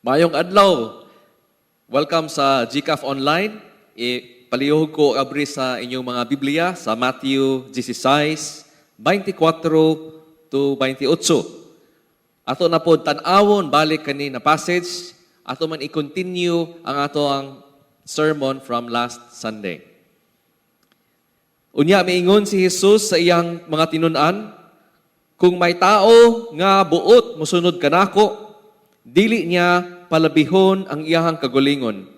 Mayong adlaw. Welcome sa GCAF Online. Palihog ko abri sa inyong mga Biblia sa Matthew 16, 24 to 28. Ato na po tan-awon balik kanina passage. Ato man i-continue ang ato ang sermon from last Sunday. Unya miingon si Jesus sa iyang mga tinunan, kung may tao nga buot mosunod kanako, dili niya palabihon ang iyahang kagulingon.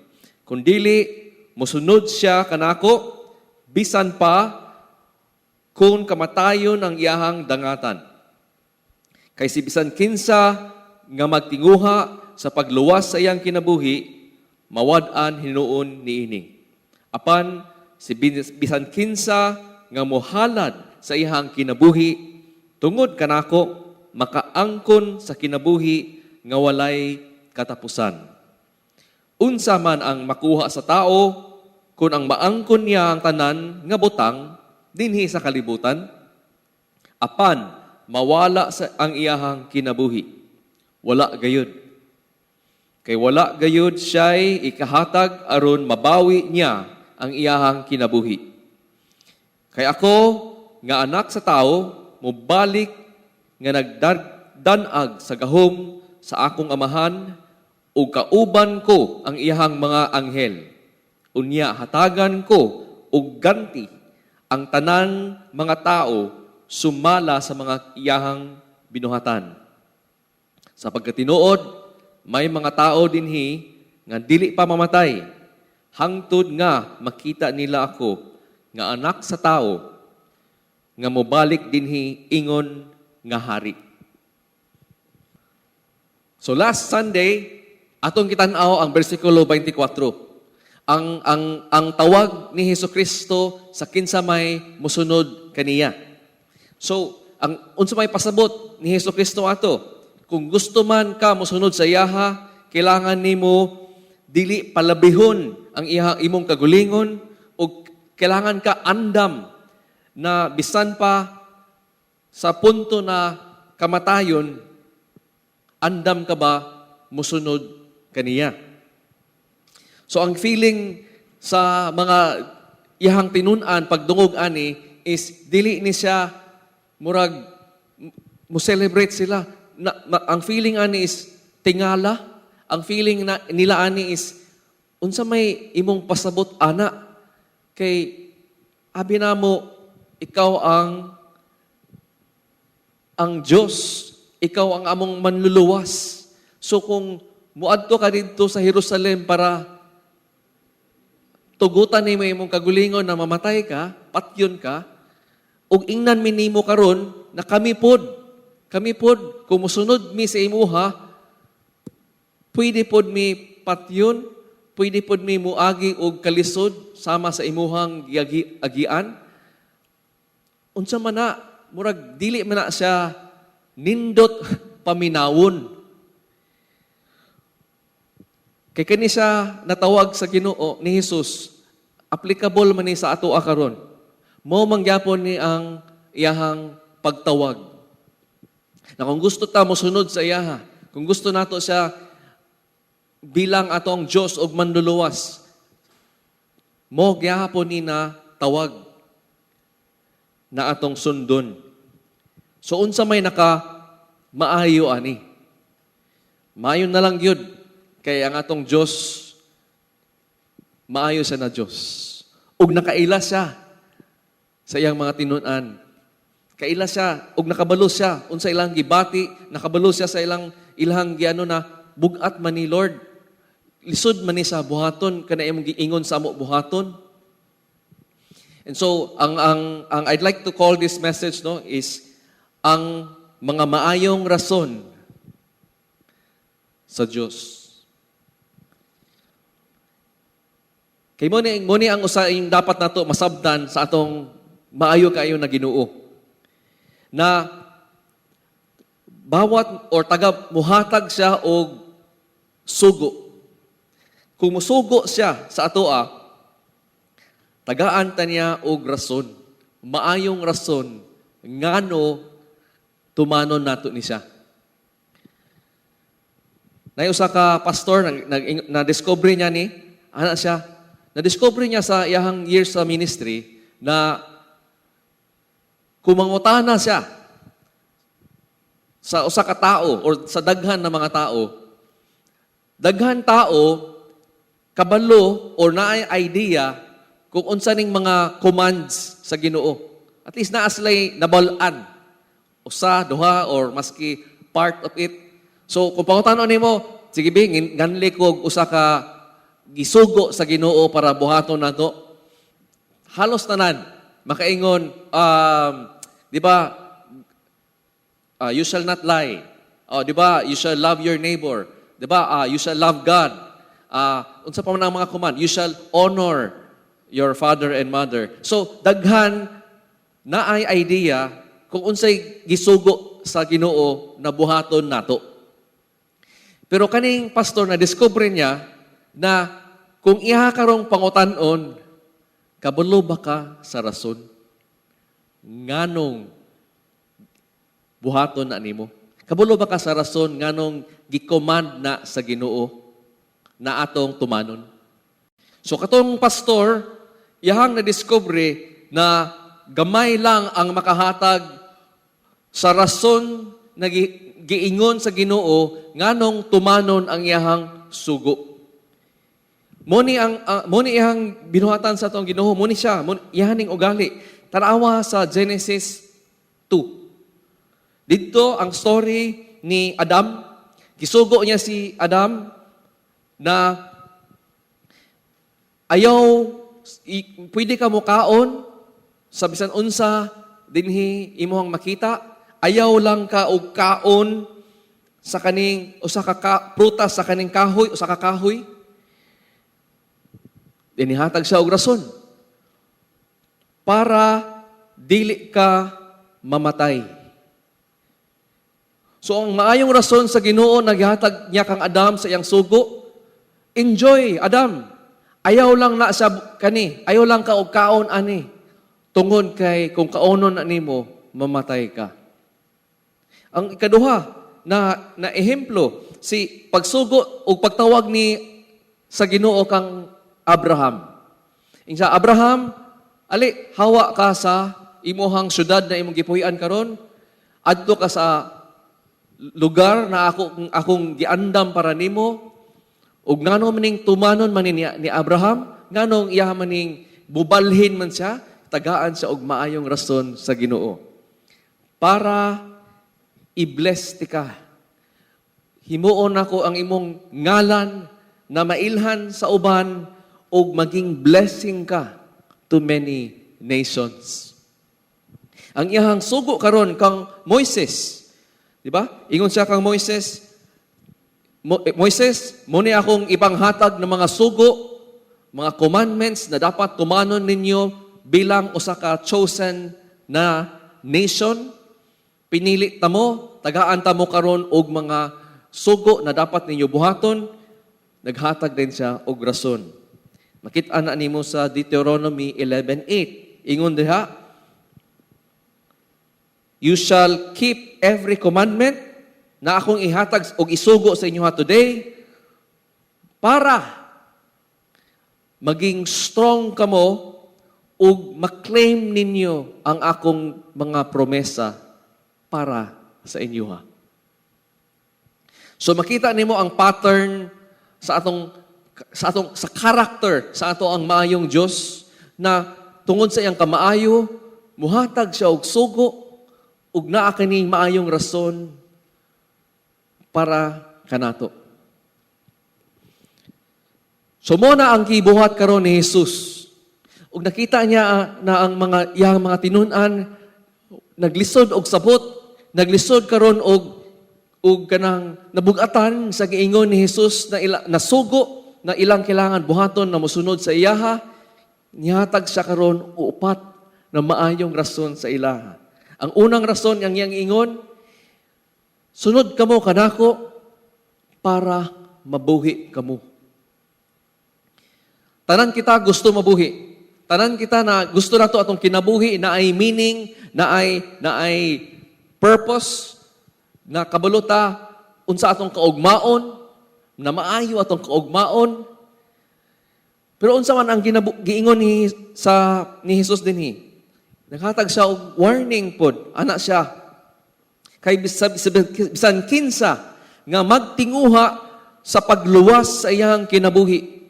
Kung dili, musunod siya kanako, bisan pa kung kamatayon ang iyahang dangatan. Kay si bisan kinsa nga magtinguha sa pagluwas sa iyang kinabuhi, mawad-an hinuon niini. Apan, si bisan kinsa nga mohalad sa iyahang kinabuhi, tungod kanako, makaangkon sa kinabuhi nga walay katapusan. Unsa man ang makuha sa tao kung ang maangkon niya ang tanan nga butang dinhi sa kalibutan, apan mawala sa ang iyahang kinabuhi. Wala gayud. Kay wala gayud siya'y ikahatag aron mabawi niya ang iyahang kinabuhi. Kay ako nga anak sa tao mobalik nga nagdanag sa gahom sa akong amahan, o kauban ko ang iyahang mga anghel. Unya hatagan ko og ganti ang tanan mga tao sumala sa mga iyahang binuhatan. Sa pagkatinuod, may mga tao dinhi nga dili pa mamatay, hangtod nga makita nila ako nga anak sa tao nga mobalik dinhi ingon nga hari. So last Sunday, atong kitan-aw ang bersikulo 24. Ang tawag ni Hesukristo sa kinsa may musunod kaniya. So, ang unsa may pasabot ni Hesukristo ato, kung gusto man ka musunod sa iyaha, kailangan nimo dili palabihon ang imong kagulingon o kailangan ka andam na bisan pa sa punto na kamatayon, andam ka ba musunod kaniya? So ang feeling sa mga iyahang tinunan pagdungog ani is dili ni siya murag mo celebrate sila. Ang feeling ani is tingala. Ang feeling nila ani is unsa may imong pasabot ana kay abi namo ikaw ang Diyos. Ikaw ang among manluluwas. So kung muadto ka dito sa Jerusalem para tugutan nimo imong kagulingon na mamatay ka, patyon ka, ug ingnan mi nimo karon na kami pod, kung musunod mi sa imuha, pwede pod mi patyon, pwede pod mi muagi og kalisod sama sa imuhang agian. Unsa man na, murag dili man na siya nindot paminawon. Kay kani siya natawag sa Ginoo ni Jesus, applicable man ni sa ato karon. Mao mangyapon ni ang iyahang pagtawag. Na kung gusto ta mosunod sa iyaha, kung gusto nato siya bilang atong Dios ug manluluwas, mo gyapon ni na tawag na atong sundon. So unsa may maayo ani. Maayo na lang gyud kay ang atong Dios maayo siya na Dios. Ug nakaila siya sa iyang mga tinunan. Kaila siya ug nakabalo siya unsa ilang gibati, nakabalo siya sa ilang giano na bugat man ni Lord. Lisod man ni sa buhaton kana imong giingon sa amo buhaton. And so ang I'd like to call this message is ang mga maayong rason sa Diyos. Kay mo ni ang usaing dapat nato masabtan sa atong maayo kayo na Ginoo. Na bawat or taga muhatag siya og sugo. Kung musugo siya sa atoa, tagaan ta niya og rason. Maayong rason ngano tumanon nato ni siya. Na usa ka pastor na-discover niya ni ana siya. Na-discover niya sa iyang years sa ministry na kumangutana siya sa usa ka tao or sa daghan na mga tao. Daghan tao kabalo or naay idea kung unsa ning mga commands sa Ginoo. At least naa sila'y nabal-an. Usa, duha, or maski part of it. So, kung pangutanon nimo, sige bi, nganli ko usa ka gisugo sa Ginoo para buhaton nato. Halos tanan makaingon, di ba? You shall not lie. Di ba? You shall love your neighbor. Di ba? You shall love God. Unsa pa man ang mga command? You shall honor your father and mother. So, daghan na ay idea kung unsay gisugo sa Ginoo na buhaton nato. Pero kaning pastor na discover niya na kung iha karong pangutanon, kabalo ba ka sa rason? Nganong buhaton na nimo? Kabalo ba ka sa rason nganong gi-command na sa Ginoo na atong tumanon? So katong pastor, iyang na-discover na gamay lang ang makahatag sa rason na giingon sa Ginoo nganong tumanon ang iyang sugo. Muni iyang binuhatan sa atong Ginoo, muni siya, ihaning ugali. Tanawa sa Genesis 2. Dito ang story ni Adam. Gisugo niya si Adam na ayaw, pwede ka mo kaon sa bisan unsa dinhi imong makita. Ayaw lang ka og kaon sa kaning usa ka prutas sa kaning kahoy, usa ka kahoy. Inihatag siya og rason para dili ka mamatay. So ang maayong rason sa Ginoo naghatag niya kang Adam sa iyang sugo. Enjoy, Adam. Ayaw lang na sa kani, ayaw lang ka og kaon ani. Tungod kay kung kaonon na nimo, mamatay ka. Ang ikaduha na ehemplo, si pagsugo o pagtawag ni sa Ginoo kang Abraham. Sa Abraham, ali, hawa ka sa imuhang syudad na imong gipuy-an karon, adto ka sa lugar na akong giandam para nimo, ug ngano maning tumanon man ni Abraham, nganong iya maning bubalhin man siya, tagaan siya og maayong rason sa Ginoo. Para i-bless ti ka. Himuon ako ang imong ngalan na mailhan sa uban ug maging blessing ka to many nations. Ang iyang sugo karon kang Moises, di ba? Ingon siya kang Moises, Moises, muni akong ipanghatag ng mga sugo, mga commandments na dapat tumanon ninyo bilang usa ka chosen na nation. Pinili ta mo, tagaan ta mo karon og mga sugo na dapat ninyo buhaton. Naghatag din siya og rason. Makita na nimo sa Deuteronomy 11:8. Ingon diha, you shall keep every commandment na akong ihatag og isugo sa inyo today para maging strong kamo ug maklaim ninyo ang akong mga promesa para sa inyo. So makita nimo ang pattern sa character sa ato ang maayong Dios na tungod sa iyang kamaayo muhatag siya og sugo ug naa kini maayong rason para kanato. So mo na ang gibuhat karon ni Jesus. Ug nakita niya na ang iyang mga tinun-an naglisod og sabot, naglisod karon og kanang nabugatan sa giingon ni Jesus na sugo na ilang kailangan buhaton na mosunod sa iyaha, nihatag siya karon o upat na maayong rason sa ilaha. Ang unang rason ang iyang ingon, sunod kamo kanako para mabuhi kamo. Tanan kita gusto mabuhi. Tanan kita na gusto nato atong kinabuhi na ay meaning, na ay purpose, na kabaluta unsa atong kaugmaon, na maayo atong kaugmaon. Pero unsa man ang giingon ni Jesus dinhi? Naghatag siya og warning pod, ana siya. Kay bisan kinsa nga magtinguha sa pagluwas sa iyang kinabuhi.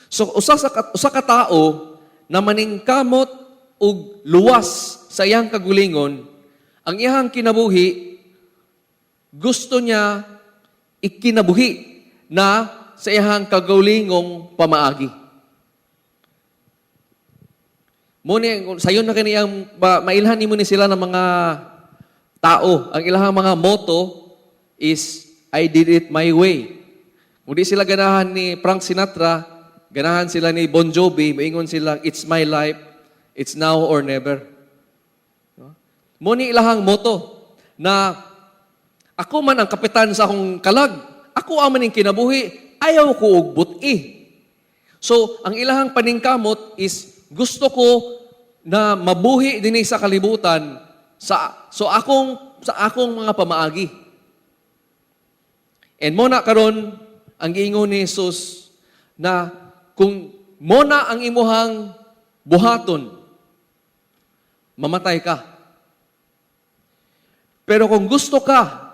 So usa ka tao na maningkamot og luwas sa iyang kagulingon, ang iyang kinabuhi gusto niya ikinabuhi na sa iyang kagulingong pamaagi. Muna, sayon na kaniyang mailhan nimo ni sila ng mga tao. Ang ilahang mga motto is, I did it my way. Kung di sila ganahan ni Frank Sinatra, ganahan sila ni Bon Jovi, maingon sila, it's my life, it's now or never. Muna ilahang motto na ako man ang kapitan sa akong kalag, ako ang maning kinabuhi, ayaw ko og buti. So, ang ilahang paningkamot is, gusto ko na mabuhi din sa kalibutan sa akong mga pamaagi. And muna karon ang giingon ni Jesus na kung muna ang imuhang buhaton, mamatay ka. Pero kung gusto ka,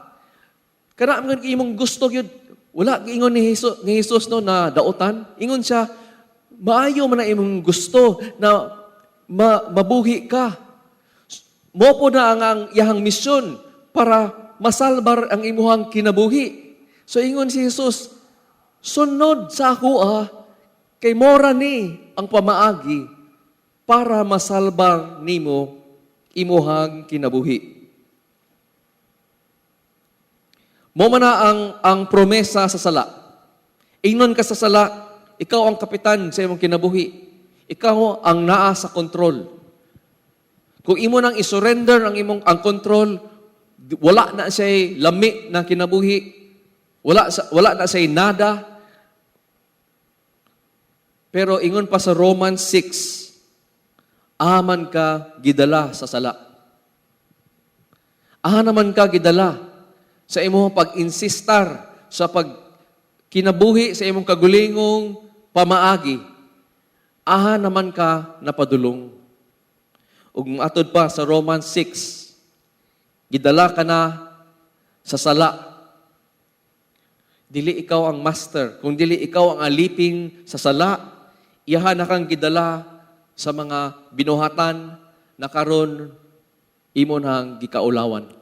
kana man imong gusto yun, wala giingon ni Jesus no na dautan, ingon siya, maayo man na imong gusto na mabuhi ka. Mo po na ang iyang misyon para masalbar ang imuhang kinabuhi. So ingon si Jesus, sunod sa ako kay mora ni ang pamaagi para masalbar nimo imuhang kinabuhi. Mo man na ang promesa sa sala. Ingnon ka sa sala, ikaw ang kapitan sa imong kinabuhi. Ikaw ang naa sa kontrol. Kung imo nang isurrender ang kontrol, wala na siya lami na kinabuhi. Wala na siya nada. Pero ingon pa sa Romans 6, aman ka gidala sa sala. Naman ka gidala sa imong pag-insistar sa kinabuhi sa imong kagulingong pamaagi, naman ka napadulong. Ug atod pa sa Romans 6, gidala ka na sa sala. Dili ikaw ang master, kung dili ikaw ang aliping sa sala, iyahan na kang gidala sa mga binuhatan na karon imo nang gikaulawan.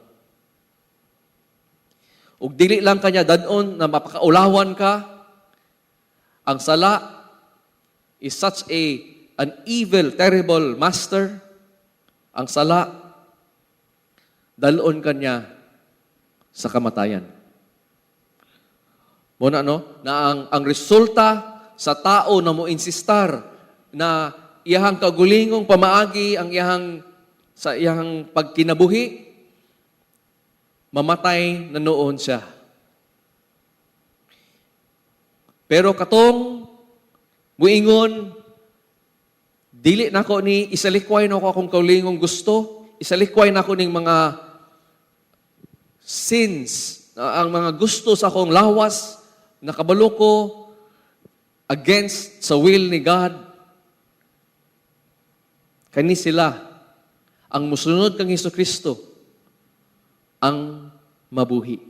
Ug dili lang kanya dadon na mapakaulawan ka, ang sala is such an evil, terrible master. Ang sala, dalon kanya sa kamatayan. Muna na ang resulta sa tao na mo insistar na iyahang kagulingong pamaagi ang sa iyahang pagkinabuhi, mamatay na noon siya. Pero katong muingon, dili nako ni isalikway nako akong kaulingong gusto, isalikway nako ning mga sins, ang mga gusto sa akong lawas, nakabalo ko against sa will ni God. Kani sila ang musunod kang Hesukristo ang mabuhi.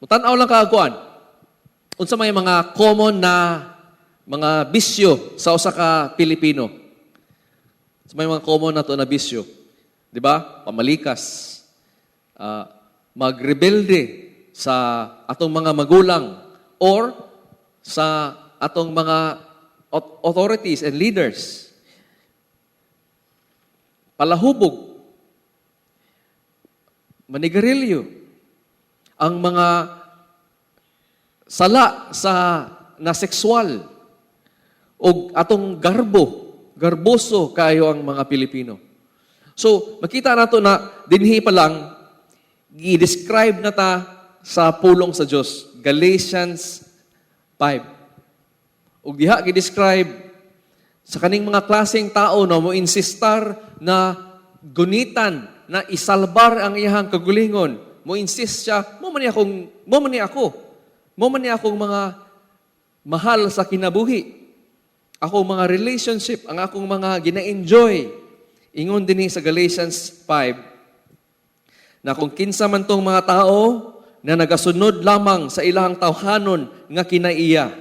Tanaw lang kaaguan. Unsa may mga common na mga bisyo sa usa ka Pilipino. So, may mga common na to na bisyo. Di ba? Pamalikas. Magrebelde sa atong mga magulang or sa atong mga authorities and leaders. Palahubog. Manigarilyo. Ang mga sala na sexual o atong garboso kayo ang mga Pilipino. So, makita nato na dinhi pa lang i-describe na ta sa pulong sa Dios, Galatians 5. Ug diha gi-describe sa kaning mga klaseng tao na mo insistar na gunitan na isalbar ang iyang kagulingon, mo insist siya, mo man ni akong mga mahal sa kinabuhi. Akong mga relationship, ang akong mga gina-enjoy. Ingon din sa Galatians 5, na kung kinsa man tong mga tao na nagasunod lamang sa ilahang tawhanon nga kinaiya,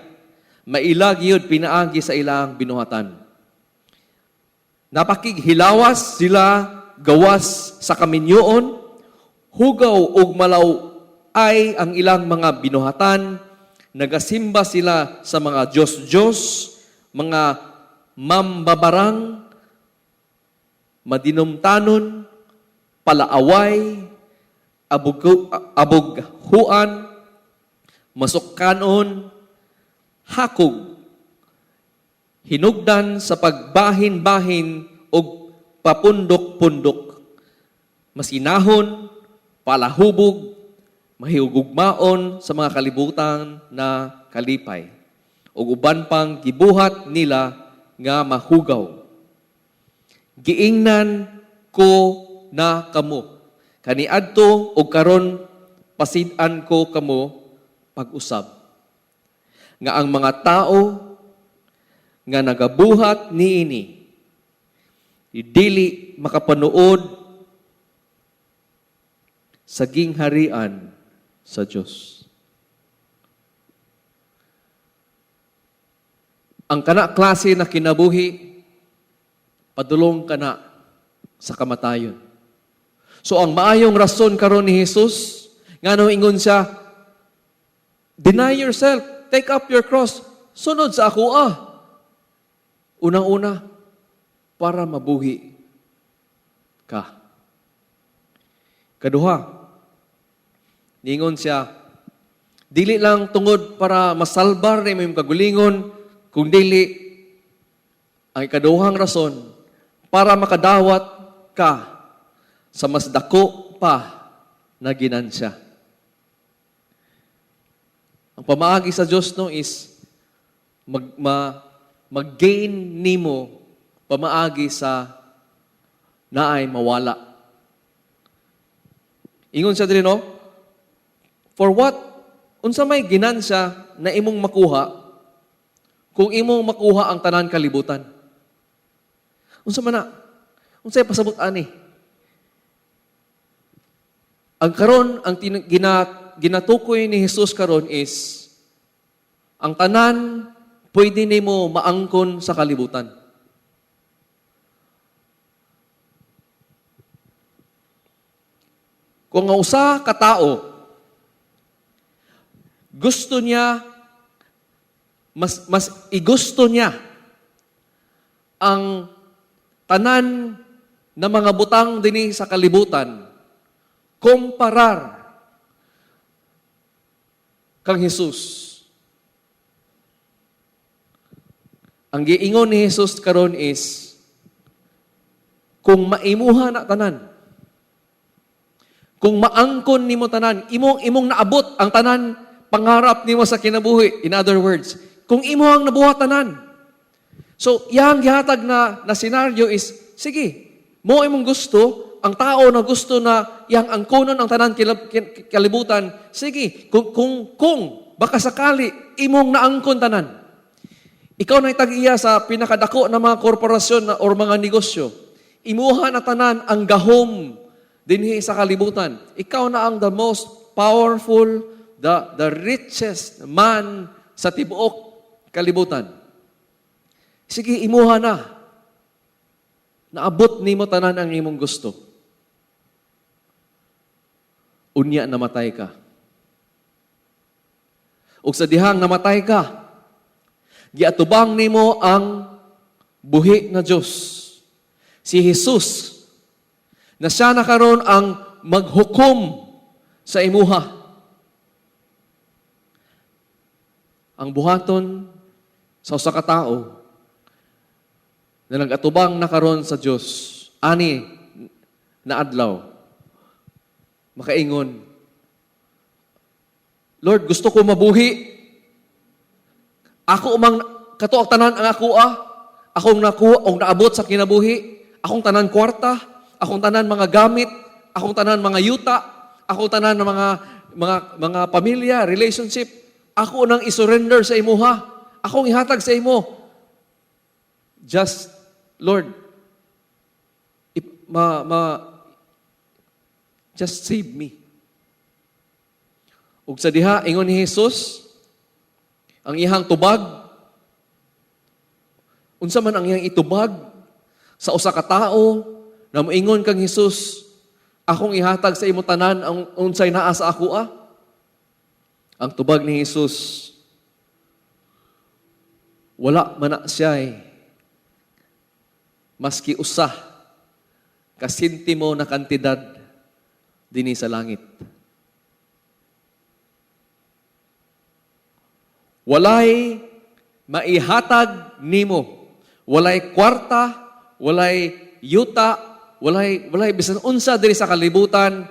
mailag yun pinaagi sa ilahang binuhatan. Napakighilawas sila gawas sa kaminyoon, hugaw ug malaw ay ang ilang mga binuhatan, nagasimba sila sa mga Diyos-Diyos, mga mambabarang, madinumtanon, palaaway, abughuan, masukkanon, hakog, hinugdan sa pagbahin-bahin o papundok-pundok, masinahon, palahubog, mahigugmaon sa mga kalibutan na kalipay, o uban pang gibuhat nila nga mahugaw. Giingnan ko na kamo. Kaniadto o karon pasid-an ko kamo pag-usab. Nga ang mga tao nga nagabuhat niini dili makapanuod sa gingharian sa Diyos. Ang kana klase na kinabuhi, padulong kana sa kamatayon. So ang maayong rason karon ni Jesus, ngano ingon siya, deny yourself, take up your cross, sunod sa ako Unang-una, para mabuhi ka. Kaduha, ningon siya, dili lang tungod para masalbar na imong kagulingon, kung dili, ang ikaduhang rason, para makadawat ka sa mas dako pa na ginansya. Ang pamaagi sa Diyos no is mag-gain nimo pamaagi sa naay mawala. Ingon siya din no, for what unsa may ginansya na imong makuha kung imong makuha ang tanan kalibutan? Unsa man na? Unsay pasabot ani? Ang karon ang ginatukoy ni Jesus karon is ang tanan pwede nimo maangkon sa kalibutan. Kung ang usa ka tao gusto niya mas igusto niya ang tanan na mga butang dinhi sa kalibutan komparar kang Jesus. Ang giingon ni Jesus karon is, kung maimuha na tanan, kung maangkon nimo tanan, imong naabot ang tanan pangarap nimo sa kinabuhi. In other words, kung imo ang nabuhat tanan. So, yang gihatag na senaryo is, sige, mo imong gusto, ang tao na gusto na yang angkonon ang tanan kalibutan, sige, kung baka sakali imong naangkon tanan. Ikaw na itag-iya sa pinakadako na mga korporasyon or mga negosyo. Imuha na tanan ang gahom dinhi sa kalibutan. Ikaw na ang the most powerful, the richest man sa tibuok kalibutan. Sige, imuha na. Naabot nimo tanan ang imong gusto. Unya namatay ka. Ug sa dihang namatay ka, giatubang nimo ang buhi na Dios. Si Jesus na siya na karon ang maghukom sa imuha. Ang buhaton sa usa ka tawo na nagatubang na karon sa Dios, ani na adlaw, makaingon, Lord, gusto ko mabuhi. Ako umang katuok tanan ang akong nakuha, o naabot sa kinabuhi, akong tanan kwarta, akong tanan mga gamit, akong tanan mga yuta, ako tanan ng mga pamilya, relationship, ako nang isurrender sa imuha. Akong ihatag sa imo. Just, Lord, just save me. Ug sa diha, ingon ni Jesus, ang iyang tubag, unsa man ang iyang itubag sa usa ka tawo na moingon kang Jesus, akong ihatag sa imo tanan ang unsay naa sa ako ah. Ang tubag ni Jesus, wala man na siya maski usa kasintimo na kantidad dinhi sa langit. Walay maihatag nimo, walay kwarta, walay yuta, walay bisan unsa diri sa kalibutan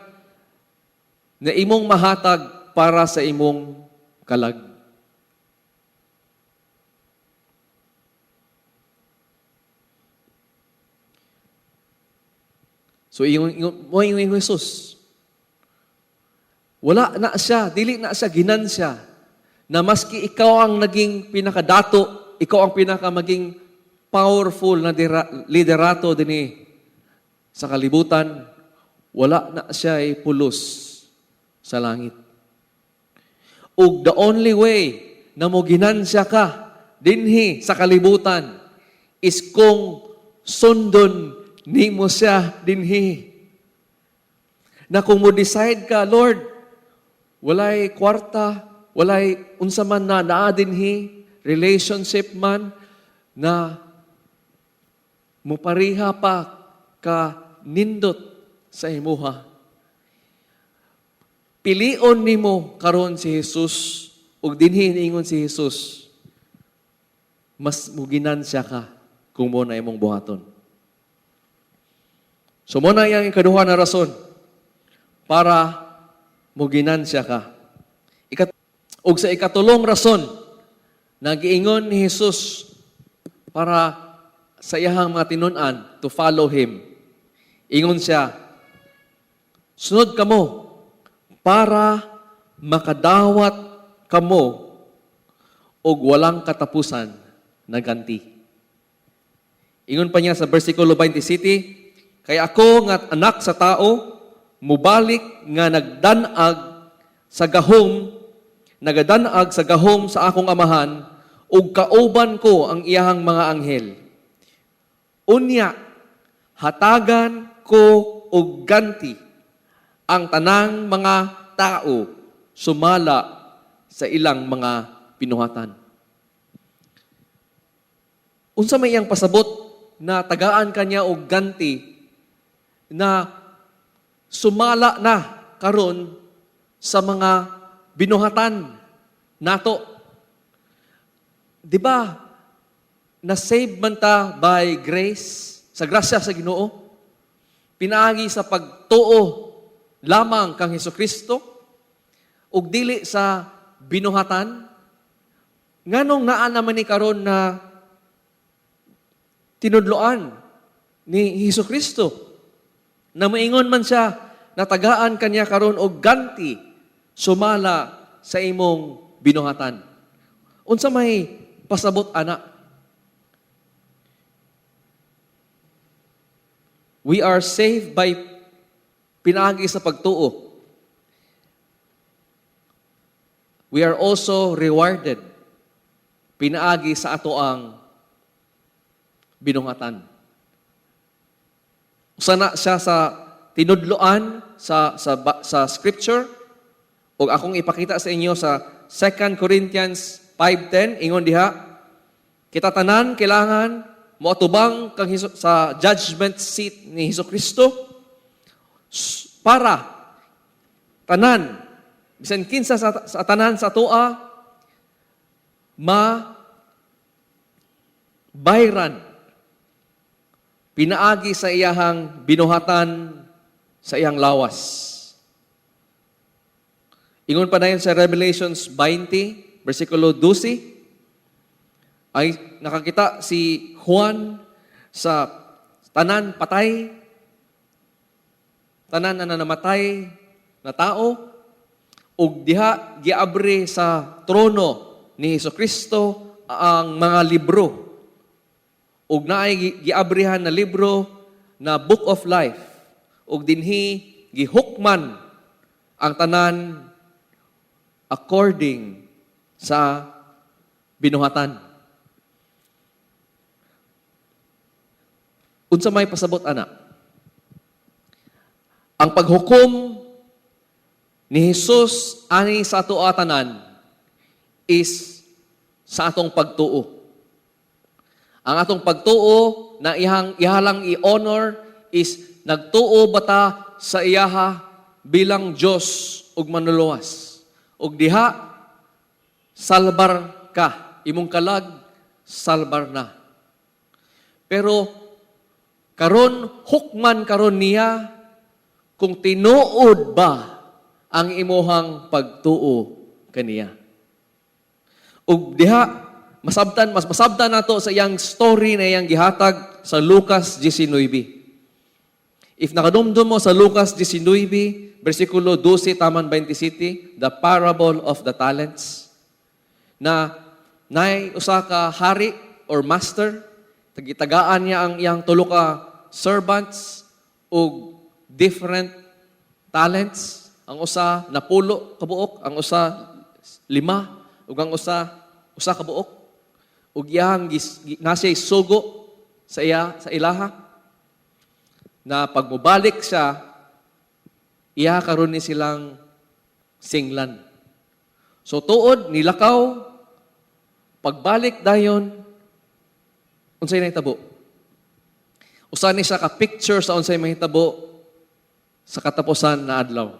na imong mahatag para sa imong kalag. So, ingon Jesus, wala na siya, dili na siya ginansya, na maski ikaw ang naging pinakadato, ikaw ang maging powerful na liderato din sa kalibutan, wala na siya pulos sa langit. Ug the only way na mo ginansya ka dinhi sa kalibutan is kung sundon nimo siya dinhi. Na kung mo decide ka, Lord, walay kwarta, walay unsa man na naa dinhi, relationship man na mo pariha pa ka nindot sa imuha. Pilion nimo karon si Jesus ug dinhi niingon si Jesus, mas muginansya ka kung mo na imong buhaton. So mo na yang ikaduha na rason para muginansya ka. Ug sa ikatulong rason na giingon ni Jesus para sa iyang mga tinun-an to follow Him. Ingon siya, sunod kamo para makadawat kamo og walang katapusan na ganti. Ingon pa niya sa versikulo 27, kay ako nga anak sa tao, mubalik nga nagadanag sa gahom sa akong amahan, ug kauban ko ang iyahang mga anghel. Unya, hatagan ko og ganti ang tanang mga tao sumala sa ilang mga pinuhatan. Unsa may iyang pasabot na tagaan kanya og ganti na sumala na karon sa mga binuhatan nato. Di ba? Na-save man ta by grace, sa grasya sa Ginoo, pinaagi sa pagtuo lamang kang Hesukristo, ug dili sa binuhatan. Nganong naa naman ni karon na tinudloan ni Hesukristo, na maingon man siya, natagaan kanya karon og ganti sumala sa imong binuhatan. Unsa may pasabot ana? We are saved by pinaagi sa pagtuo. We are also rewarded pinaagi sa ato ang binuhatan. Sana siya sa tinudloan sa scripture, o akong ipakita sa inyo sa 2 Corinthians 5:10, ingon diha, kita tanan kailangan moatubang kang sa judgment seat ni Hesukristo para tanan, bisan kinsa sa tanan sa toa, bayran pinaagi sa iyahang binuhatan sa iyang lawas. Ingon pa na yun sa Revelations 20, versikulo 12, ay nakakita si Juan sa tanan patay, tanan na namatay na tao, ug diha giabri sa trono ni Hesukristo ang mga libro. Ug naay giabrihan na libro na Book of Life. Ug dinhi gihukman ang tanan according sa binuhatan. Unsa may pasabot ana? Ang paghukom ni Jesus ani sa ato atanan is sa atong pagtuo. Ang atong pagtuo na ihalang i-honor is nagtuo bata sa iyaha bilang Dios ug manluluwas. Ug diha salbar ka, imong kalag salbar na. Pero karon hukman karon niya kung tinuod ba ang imuhang pagtuo kaniya. Ug diha mas masabtan nato sa iyang story na iyang gihatag sa Lucas 19. If nakadumdum mo sa Lucas 19, versikulo 12 taman 27, the parable of the talents, na nay usa ka hari or master, tagitagaan niya ang iyang tulo ka servants og different talents. Ang usa napulo ka buok, ang usa 5, ug ang usa ka buok. Ug iyang nasay sugo sa ilaha na pag mubalik siya, iya karon ni silang singlan. So tuod nilakaw, pagbalik dayon, unsay nahitabo? Usa ni siya ka picture sa unsay mahitabo sa katapusan na adlaw.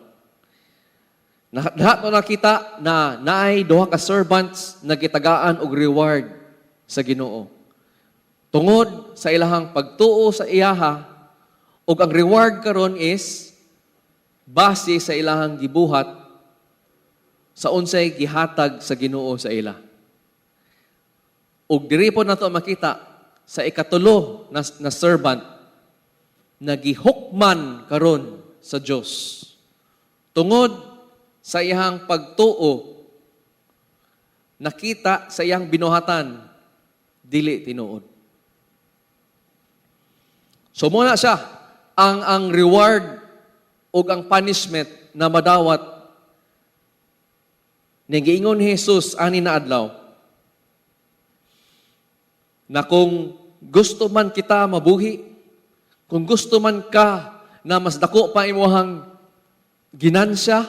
Nato nakita na naay duha ka servants na gitagaan og reward sa Ginoo. Tungod sa ilahang pagtuo sa iyaha, ug ang reward karon is base sa ilahang gibuhat sa unsay gihatag sa Ginoo sa ila. Ug diri po nato makita sa ikatulo na servant na gihukman karon sa Dios. Tungod sa iyang pagtuo, nakita sa iyang binuhatan, dili tinuod. So muna siya, ang reward o ang punishment na madawat ni giingon ni Jesus ani na adlaw, na kung gusto man kita mabuhi, kung gusto man ka na mas dako pa imuhang ginansya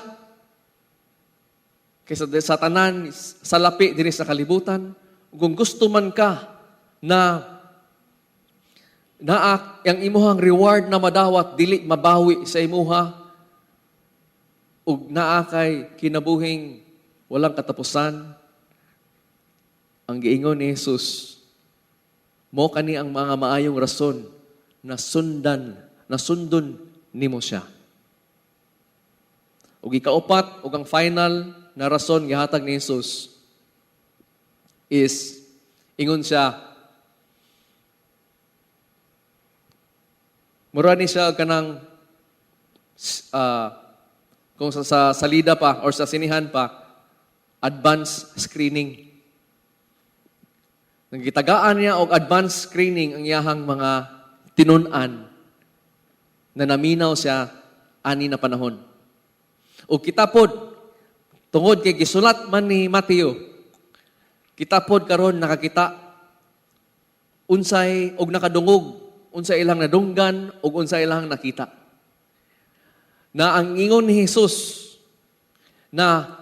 kaysa sa tanan, sa lapi diri sa kalibutan, kung gusto man ka na ang imuhang reward na madawat dili mabawi sa imuha, ug naa kay kinabuhing walang katapusan, ang giingon ni Jesus, mo kani ang mga maayong rason na sundon nimo siya. Ug ikaupat, ug ang final na rason gihatag ni Jesus is, ingon siya, mura ni siya kanang kung sa salida pa or sa sinihan pa, advance screening. Nagitagaan niya og advance screening ang iyahang mga tinun-an na naminaw siya ani na panahon. O kita pod, tungod kay gisulat man ni Mateo, kita pod karon nakakita unsay og nakadungog, unsay ilang nadunggan ug unsay ilang nakita. Na ang ingon ni Jesus na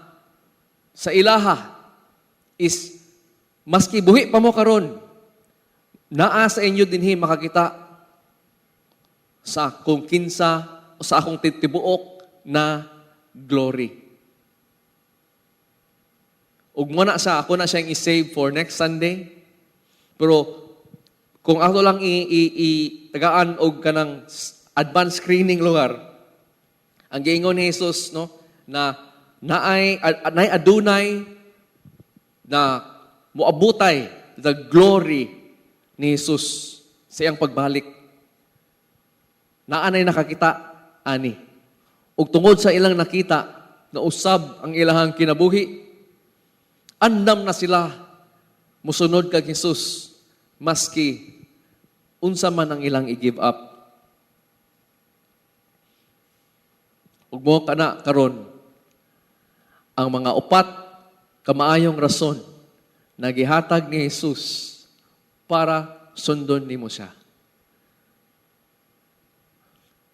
sa ilaha is maski buhi pa mo karon, naa sa inyo dinhi makakita sa akong kinsa o sa akong titibuok na glory. Ug mo na siya, ako na siyang i-save for next Sunday. Pero kung ako lang tagaan og kanang advanced screening lugar, ang giingon ni Jesus no na naay adunay na moabutay the glory ni Jesus sa iyang pagbalik. Naanay nakakita ani. ug tungod sa ilang nakita na usab ang ilahang kinabuhi, andam na sila musunod kag Jesus maski unsa man ang ilang i-give up. Ug mo kana karon ang mga upat kamaayong rason na gihatag ni Jesus para sundon nimo siya.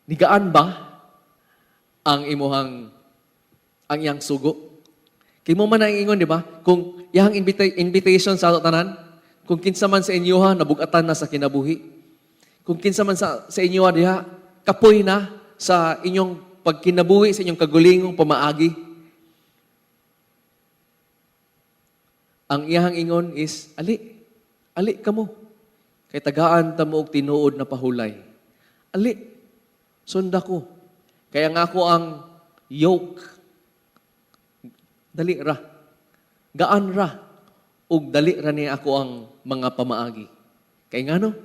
Nigaan ba ang iyang sugo? Kay mo man ang ingon, di ba? Kung iyang invitation sa ato tanan, kung kinsa man sa inyo nabugatan na sa kinabuhi, kung kinsa man sa inyo diha kapoy na sa inyong pagkinabuhi, sa inyong kagulingong pamaagi, ang iyang ingon is, ali ka mo. Kay tagaan ta mo og tinuod na pahulay. Ali, sunda ko. Kaya nga ako ang yoke. Dali ra. Gaan ra. Ug dali ra niya ako ang mga pamaagi. Kay ngano?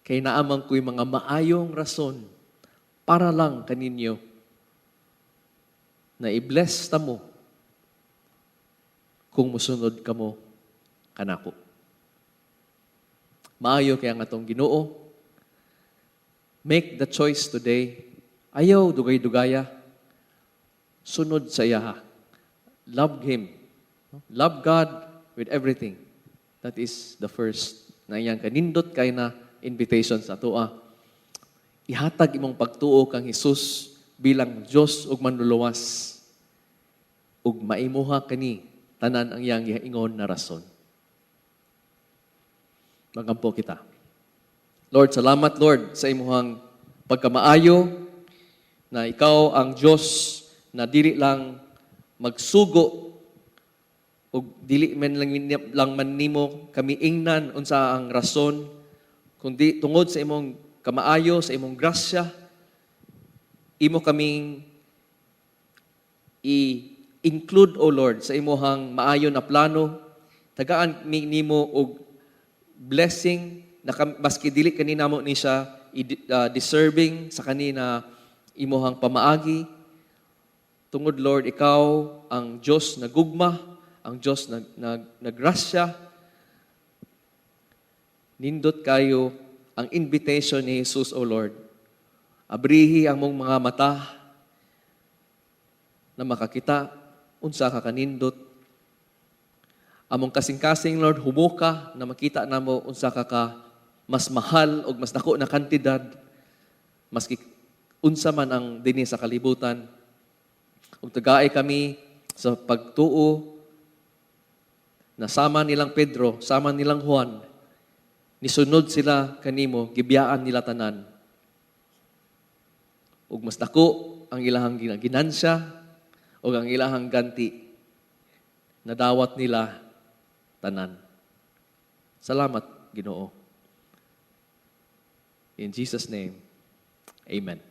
Kay naamang ko'y mga maayong rason para lang kaninyo na i-bless ta mo kung musunod ka mo kanako. Maayo kaya nga itong Ginoo. Make the choice today. Ayaw dugay-dugaya. Sunod sa iya. Love Him. Love God with everything. That is the first na iyang kanindot kay na invitation sa tua. Ihatag imong pagtuo kang Jesus bilang Diyos ug manluluwas. Ug maimuha kani tanan ang iyang ingon na rason. Magampo kita. Lord, salamat Lord sa imuhang pagkamaayo na ikaw ang Diyos na dili lang magsugo o dili man lang man nimo kami ingnan unsa ang rason kundi tungod sa imong kamaayo, sa imong grasya, imo kaming i-include, O Lord, sa imuhang maayo na plano. Tagaan nimo og blessing na maski dili kanina mo ni siya deserving sa kanina imuhang pamaagi. Tungod Lord, ikaw ang Diyos na gugma, ang Diyos na grasya. Nindot kayo ang invitation ni Jesus, O Lord. Abrihi ang mong mga mata na makakita unsa ka kanindot. Among kasing-kasing, Lord, humuka na makita namo unsa ka mas mahal o mas dako na kantidad, maski unsa man ang dinhi sa kalibutan. Ug tagaay kami sa pagtuo na sama nilang Pedro, sama nilang Juan, nisunod sila kanimo, gibiyaan nila tanan. Ug mas dako ang ilahang ginansya ug ang ilahang ganti na dawat nila tanan. Salamat, Ginoo. In Jesus' name, amen.